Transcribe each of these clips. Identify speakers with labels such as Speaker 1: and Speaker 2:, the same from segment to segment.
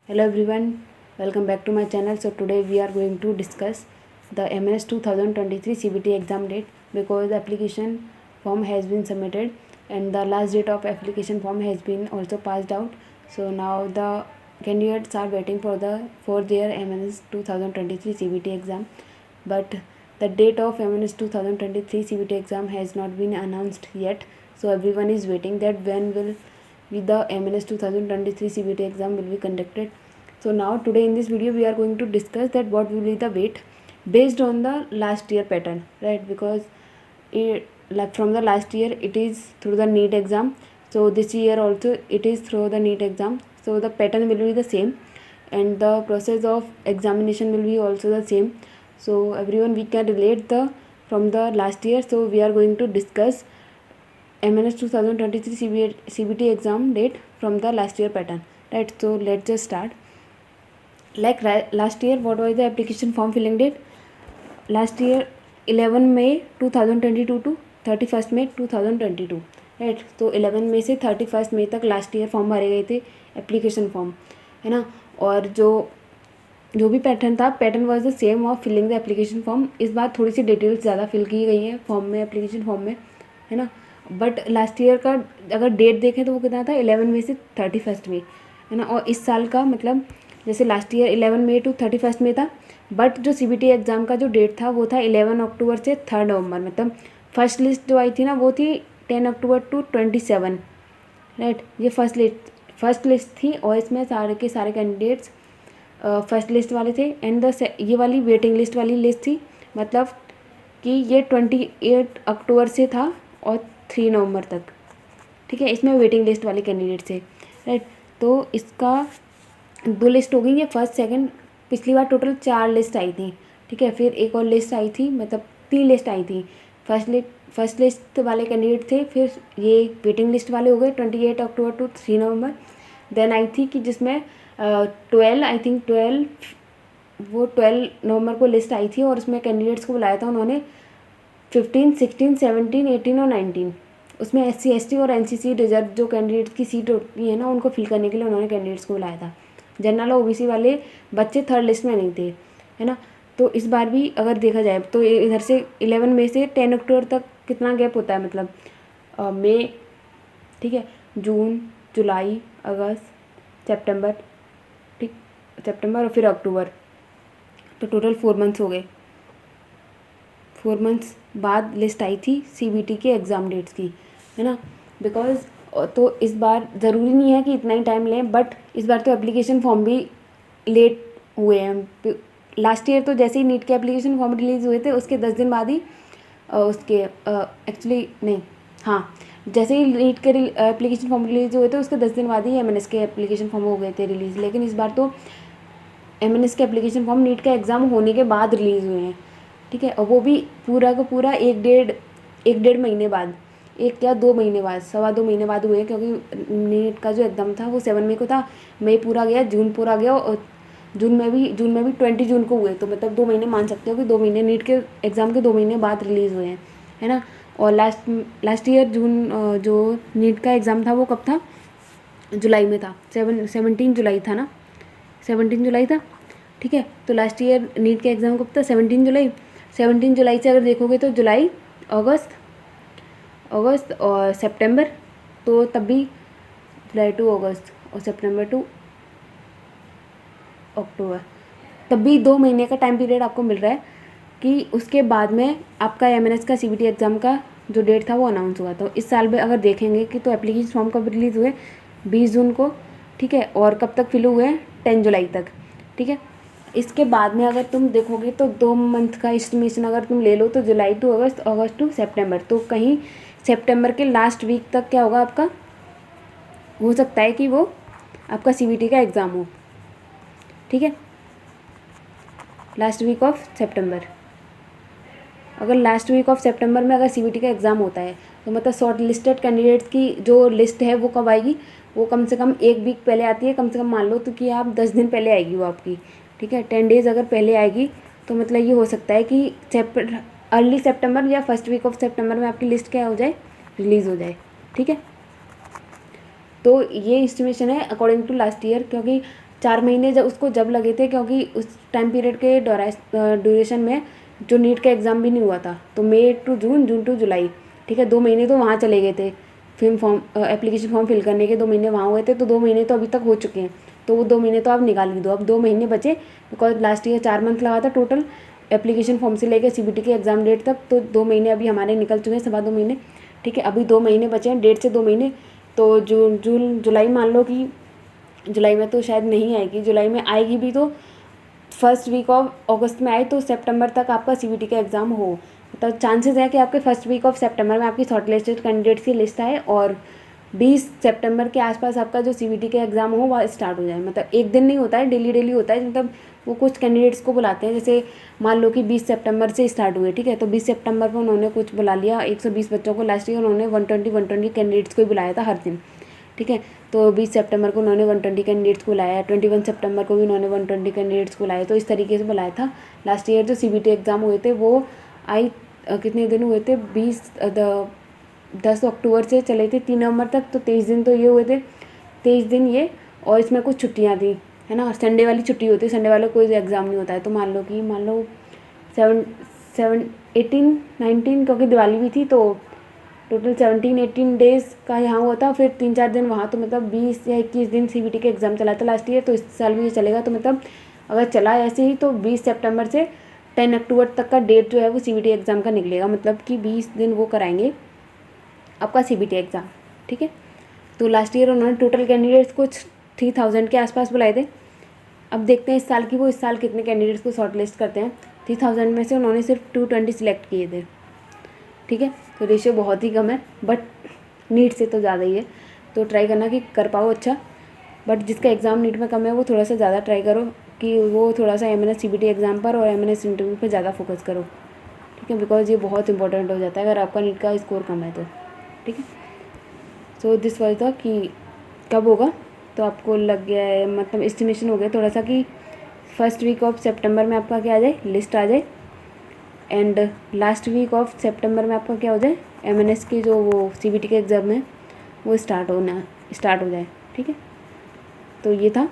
Speaker 1: Hello everyone, welcome back to my channel. So today we are going to discuss the MNS 2023 CBT exam date because the application form has been submitted and the last date of application form has been also passed out. So now the candidates are waiting for their MNS 2023 CBT exam, but the date of MNS 2023 CBT exam has not been announced yet. So everyone is waiting that when will the MNS 2023 CBT exam will be conducted. So now today in this video we are going to discuss that what will be the weight based on the last year pattern, right? Because like from the last year it is through the NEET exam, so this year also it is through the NEET exam. So the pattern will be the same and the process of examination will be also the same. So everyone we can relate from the last year. So we are going to discuss MNS 2023 CBT exam date from the last year pattern, right? So let's just start. Like last year, what was the application form filling date? Last year 11 May 2022 to 31st May 2022, right? तो 11 मई से 31 मई तक last year form भरे गए थे, application form, है ना? और जो भी पैटर्न था, pattern was the same of filling the application form. इस बार थोड़ी सी डिटेल्स ज़्यादा फिल की गई है फॉर्म में, एप्लीकेशन फॉर्म में, है ना? बट लास्ट ईयर का अगर डेट देखें तो वो कितना था, 11 मई से 31 मई, है ना? और इस साल का मतलब जैसे लास्ट ईयर 11 मई टू 31 मई था, बट जो CBT एग्ज़ाम का जो डेट था वो था 11 अक्टूबर से 3 नवंबर. मतलब फर्स्ट लिस्ट जो आई थी ना वो थी 10 अक्टूबर टू 27, राइट? ये फर्स्ट लिस्ट थी और इसमें सारे के सारे कैंडिडेट्स फर्स्ट लिस्ट वाले थे. एंड ये वाली वेटिंग लिस्ट वाली लिस्ट थी, मतलब कि ये 28 अक्टूबर से था और 3 नवंबर तक, ठीक है? इसमें वेटिंग लिस्ट वाले कैंडिडेट थे, राइट? तो इसका 2 लिस्ट हो गई, ये फर्स्ट सेकंड. पिछली बार टोटल 4 लिस्ट आई थी, ठीक है? फिर एक और लिस्ट आई थी, मतलब 3 लिस्ट आई थी. फर्स्ट लिस्ट वाले कैंडिडेट थे, फिर ये वेटिंग लिस्ट वाले हो गए 28 अक्टूबर टू 3 नवंबर. देन आई थी कि जिसमें 12 नवंबर को लिस्ट आई थी और उसमें कैंडिडेट्स को बुलाया था उन्होंने 15, 16, 17, 18 और 19. उसमें SC, ST और NCC रिजर्व जो कैंडिडेट्स की सीट होती है ना, उनको फिल करने के लिए उन्होंने कैंडिडेट्स को बुलाया था. जनरल और OBC वाले बच्चे थर्ड लिस्ट में नहीं थे, है ना? तो इस बार भी अगर देखा जाए तो इधर से 11 मई से 10 अक्टूबर तक कितना गैप होता है, मतलब मई, ठीक है, जून, जुलाई, अगस्त, सितंबर, ठीक, सितंबर और फिर अक्टूबर, तो टोटल 4 मंथ्स हो गए. 4 मंथ्स बाद लिस्ट आई थी CBT के एग्ज़ाम डेट्स की, है ना? बिकॉज तो इस बार ज़रूरी नहीं है कि इतना ही टाइम लें, बट इस बार तो एप्लीकेशन फॉर्म भी लेट हुए हैं. लास्ट ईयर तो जैसे ही नीट के एप्लीकेशन फॉर्म रिलीज़ हुए थे उसके 10 दिन बाद ही उसके एक्चुअली नहीं, हाँ, जैसे ही नीट के एप्लीकेशन फॉर्म रिलीज़ हुए थे उसके 10 दिन बाद ही MNS के एप्लीकेशन फॉर्म हो गए थे रिलीज़. लेकिन इस बार तो MNS के एप्लीकेशन फॉर्म नीट का एग्ज़ाम होने के बाद रिलीज़ हुए हैं, ठीक है? और वो भी पूरा का पूरा एक डेढ़ महीने बाद, 1 या 2 महीने बाद, 2.25 महीने बाद हुए हैं, क्योंकि नीट का जो एग्ज़ाम था वो 7 मई को था. मई पूरा गया, जून पूरा गया और जून में भी 20 जून को हुए. तो मतलब 2 महीने मान सकते हो कि 2 महीने नीट के एग्ज़ाम के 2 महीने बाद रिलीज़ हुए हैं, है ना? और लास्ट ईयर जो नीट का एग्ज़ाम था वो कब था, जुलाई में था. 17 जुलाई था ना, 17 जुलाई था, ठीक है? तो लास्ट ईयर नीट का एग्ज़ाम कब था, 17 जुलाई से अगर देखोगे तो जुलाई, अगस्त और सितंबर, तो तब भी जुलाई टू अगस्त और सितंबर टू अक्टूबर, तब भी 2 महीने का टाइम पीरियड आपको मिल रहा है कि उसके बाद में आपका MNS का CBT एग्ज़ाम का जो डेट था वो अनाउंस हुआ. तो इस साल में अगर देखेंगे कि तो एप्लीकेशन फॉर्म कब रिलीज़ हुए, 20 जून को, ठीक है? और कब तक फिल हुए हैं, 10 जुलाई तक, ठीक है? इसके बाद में अगर तुम देखोगे तो 2 मंथ का एस्टिमेशन अगर तुम ले लो तो जुलाई टू अगस्त, अगस्त टू सितंबर, तो कहीं सितंबर के लास्ट वीक तक क्या होगा आपका, हो सकता है कि वो आपका CBT का एग्ज़ाम हो, ठीक है? लास्ट वीक ऑफ सितंबर. अगर लास्ट वीक ऑफ सितंबर में अगर CBT का एग्ज़ाम होता है तो मतलब शॉर्ट लिस्टेड कैंडिडेट्स की जो लिस्ट है वो कब आएगी, वो कम से कम 1 वीक पहले आती है, कम से कम मान लो तो कि आप 10 दिन पहले आएगी वो आपकी, ठीक है? 10 डेज़ अगर पहले आएगी तो मतलब ये हो सकता है कि अर्ली सितंबर या फर्स्ट वीक ऑफ सितंबर में आपकी लिस्ट क्या हो जाए, रिलीज़ हो जाए, ठीक है? तो ये एस्टिमेशन है अकॉर्डिंग टू लास्ट ईयर, क्योंकि 4 महीने जब उसको जब लगे थे, क्योंकि उस टाइम पीरियड के ड्यूरेशन में जो नीट का एग्ज़ाम भी नहीं हुआ था, तो मई टू जून, जून टू जुलाई, ठीक है, 2 महीने तो वहाँ चले गए थे एप्लीकेशन फॉर्म फिल करने के, 2 महीने वहाँ हुए थे, तो 2 महीने तो अभी तक हो चुके हैं, तो वो 2 महीने तो आप निकाल ही दो। अब 2 महीने बचे, बिकॉज लास्ट ईयर 4 मंथ लगा था टोटल एप्लीकेशन फॉर्म से लेकर CBT के एग्ज़ाम डेट तक, तो 2 महीने अभी हमारे निकल चुके हैं, 2.25 महीने, ठीक है। अभी 2 महीने बचे हैं, डेट से 2 महीने, तो जुलाई मान लो कि जुलाई में तो शायद नहीं आएगी, जुलाई में आएगी भी तो फर्स्ट वीक ऑफ अगस्त में आए, तो सितंबर तक आपका CBT का एग्ज़ाम हो, मतलब चांसेस है कि आपके फर्स्ट वीक ऑफ सितंबर में आपकी शॉर्ट लिस्टेड कैंडिडेट्स की लिस्ट आए और 20 सितंबर के आसपास आपका जो CBT का एग्ज़ाम हो वह स्टार्ट हो जाए। मतलब एक दिन नहीं होता है, डेली होता है, मतलब वो कुछ कैंडिडेट्स को बुलाते हैं, जैसे मान लो कि 20 सितंबर से स्टार्ट हुए, ठीक है, तो 20 सितंबर को उन्होंने कुछ बुला लिया 120 बच्चों को, लास्ट ईयर उन्होंने 120 कैंडिडेट्स को ही बुलाया था हर दिन, ठीक है। तो 20 सितंबर को उन्होंने 120 कैंडिडेट्स को बुलाया, 21 सितंबर को भी उन्होंने 120 कैंडिडेट्स को बुलाया, तो इस तरीके से बुलाया था। लास्ट ईयर जो CBT एग्ज़ाम हुए थे वो कितने दिन हुए थे, 10 अक्टूबर से चले थे 3 नवंबर तक, तो 23 दिन तो ये हुए थे, 23 दिन ये, और इसमें कुछ छुट्टियाँ थी, है ना, संडे वाली छुट्टी होती है, संडे वाले कोई एग्ज़ाम नहीं होता है, तो मान लो 18 19, क्योंकि दिवाली भी थी, तो टोटल 17-18 डेज़ का यहाँ हुआ था, फिर 3-4 दिन वहाँ, तो मतलब 20 या 21 दिन CBT के एग्ज़ाम चला था लास्ट ईयर, तो इस साल भी ये चलेगा, तो मतलब अगर चला ऐसे ही तो 20 सितंबर से 10 अक्टूबर तक का डेट जो है वो CBT एग्ज़ाम का निकलेगा, मतलब कि 20 दिन वो कराएंगे आपका CBT एग्ज़ाम, ठीक है। तो लास्ट ईयर उन्होंने टोटल कैंडिडेट्स कुछ 3000 के आसपास बुलाए थे। अब देखते हैं इस साल की वो इस साल कितने कैंडिडेट्स को शॉर्ट लिस्ट करते हैं। 3000 में से उन्होंने सिर्फ 220 सिलेक्ट किए थे, ठीक है, तो रेशियो बहुत ही कम है, बट नीट से तो ज़्यादा ही है, तो ट्राई करना कि कर पाओ अच्छा, बट जिसका एग्ज़ाम नीट में कम है वो थोड़ा सा ज़्यादा ट्राई करो कि वो थोड़ा सा MNS CBT एग्ज़ाम पर और MNS इंटरव्यू पर ज़्यादा फोकस करो, ठीक है, बिकॉज ये बहुत इंपॉर्टेंट हो जाता है अगर आपका नीट का स्कोर कम है तो, ठीक है। सो दिस वाज द कि कब होगा, तो आपको लग गया है, मतलब एस्टिमेशन हो गया थोड़ा सा कि फर्स्ट वीक ऑफ सितंबर में आपका क्या आ जाए, लिस्ट आ जाए, एंड लास्ट वीक ऑफ सितंबर में आपका क्या हो जाए, MNS की जो वो CBT के एग्ज़ाम है वो स्टार्ट हो जाए, ठीक है। तो ये था,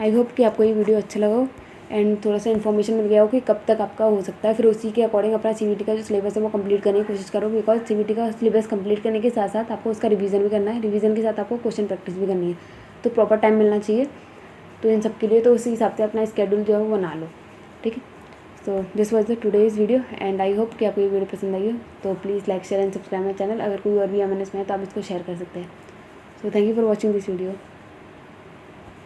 Speaker 1: आई होप कि आपको ये वीडियो अच्छा लगा हो एंड थोड़ा सा इन्फॉर्मेशन मिल गया हो कि कब तक आपका हो सकता है, फिर उसी के अकॉर्डिंग अपना CBT का जो सिलेबस है वो कंप्लीट करने की कोशिश करो, बिकॉज CBT का सिलेबस कंप्लीट करने के साथ साथ आपको उसका रिवीजन भी करना है, रिवीजन के साथ आपको क्वेश्चन प्रैक्टिस भी करनी है, तो प्रॉपर टाइम मिलना चाहिए, तो इन सब के लिए तो उसी हिसाब से अपना स्केड्यूल जो है वो बना लो, ठीक है। So this was the today's video and I hope कि आपको ये वीडियो पसंद आई हो, तो please like share and subscribe my channel. अगर कोई और भी MNS में है तो आप इसको शेयर कर सकते हैं। So thank you for watching this video.